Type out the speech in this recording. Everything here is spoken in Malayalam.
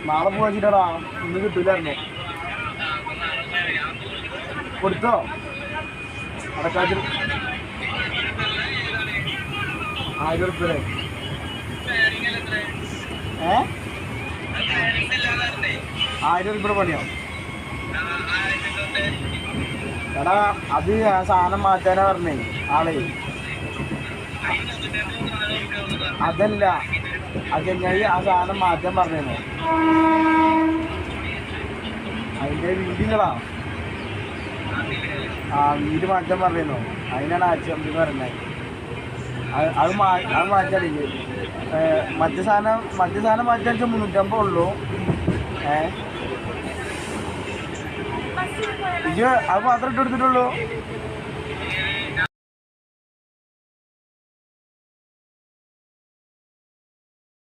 നാളെ പോവാച്ചിട്ടാടാ ഇന്ന് കിട്ടൂലായിരുന്നു. കൊടുത്തോ അടക്കാച്ച് 1000 ഉറുപ്പ്യ. 1000 ഉറുപ്പ്യ പണിയോ? എടാ അത് ആ സാധനം മാറ്റാനാ പറഞ്ഞേ ആളെ. അതല്ല അത് ചെങ്ങായി ആ സാധനം മാറ്റാൻ പറഞ്ഞേനോ. അതിൻ്റെ വീടുകളാ വീട് മാറ്റാൻ പറഞ്ഞേനോ. അതിനാണ് ആഴ്ച പറഞ്ഞത്. അത് മാറ്റാടില്ലേ. മറ്റേ സാധനം മാറ്റാൻ വെച്ചാൽ 350 ഉള്ളൂ. ഇത് അത് മാത്രം ഇട്ട് കൊടുത്തിട്ടുള്ളൂ.